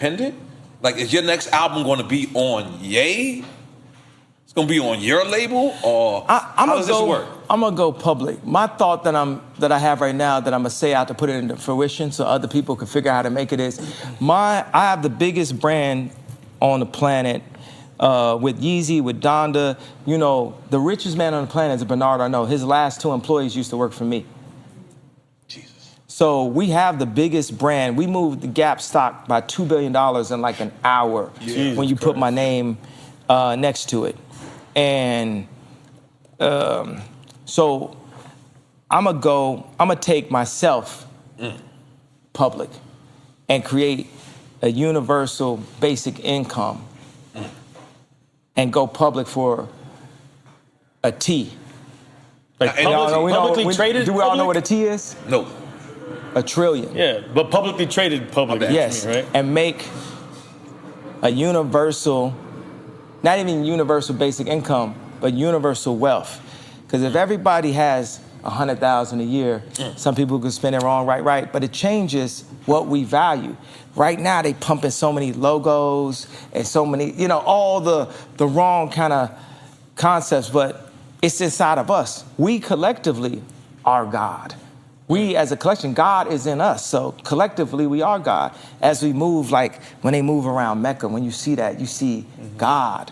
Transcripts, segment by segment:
Independent? Like, is your next album going to be on Ye? It's going to be on your label, or how does this work? I'm gonna go public. My thought that I have right now that I'm gonna say out to put it into fruition so other people can figure out how to make it is, I have the biggest brand on the planet with Yeezy, with Donda. You know, the richest man on the planet is Bernard Arnault. His last 2 employees used to work for me. Jesus. So we have the biggest brand. We moved the Gap stock by $2 billion in like an hour when you put my name next to it. And so I'm gonna take myself public and create a universal basic income and go public for a T. Like publicly traded? Do we all know what a T is? No. $1 trillion. Yeah, but publicly traded public. Yes, right? And make a universal, not even universal basic income, but universal wealth. Because if everybody has $100,000 a year, some people could spend it wrong, right, but it changes what we value. Right now, they pumping so many logos and so many, you know, all the wrong kind of concepts, but it's inside of us. We collectively are God. We as a collection, God is in us. So collectively, we are God. As we move, like when they move around Mecca, when you see that, you see God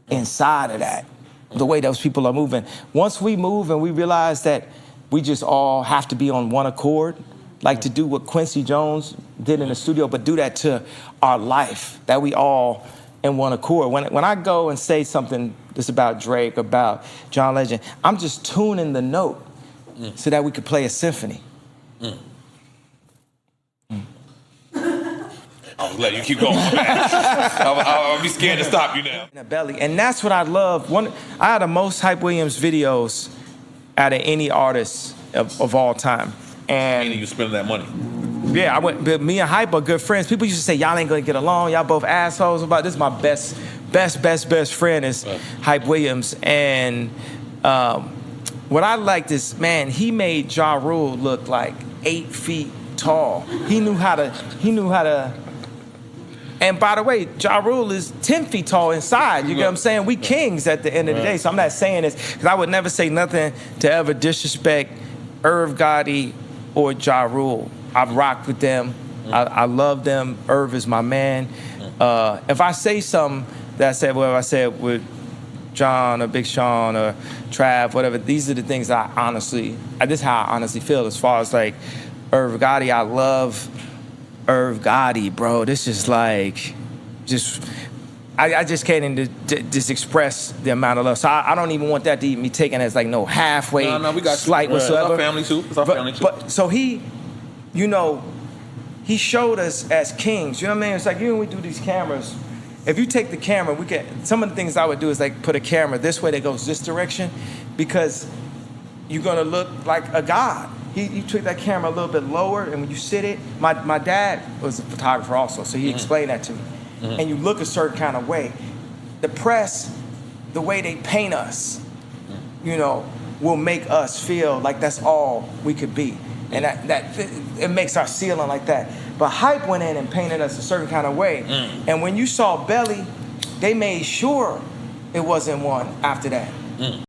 inside of that, the way those people are moving. Once we move and we realize that we just all have to be on one accord, like to do what Quincy Jones did in the studio, but do that to our life, that we all in one accord. When I go and say something that's about Drake, about John Legend, I'm just tuning the note so that we could play a symphony. I'll let you keep going. I'll be scared to stop you now. And that's what I love. I had the most Hype Williams videos out of any artist of all time. And Meaning you spending that money. yeah, but me and Hype are good friends. People used to say, y'all ain't gonna get along, y'all both assholes. This is my best friend is Hype Williams. And what I liked is, man, he made Ja Rule look like 8 feet tall. He knew how to. And by the way, Ja Rule is 10 feet tall inside. You get what I'm saying? We kings at the end of the day. So I'm not saying this because I would never say nothing to ever disrespect Irv Gotti or Ja Rule. I've rocked with them. I love them. Irv is my man. If I say something that I said with John or Big Sean or Trav, whatever, these are the things that this is how I honestly feel as far as like Irv Gotti. I love Irv Gotti, bro. This is like, I just can't even just express the amount of love. So I don't even want that to be taken as like no halfway we got slight whatsoever. It's our family too. It's our family too. But so he showed us as kings. You know what I mean? It's like, when we do these cameras, if you take the camera, some of the things I would do is like put a camera this way that goes this direction, because you're gonna look like a god. You took that camera a little bit lower, and when you sit it, my dad was a photographer also, so he explained that to me. And you look a certain kind of way. The press, the way they paint us, will make us feel like that's all we could be. And that it makes our ceiling like that. But Hype went in and painted us a certain kind of way. And when you saw Belly, they made sure it wasn't one after that.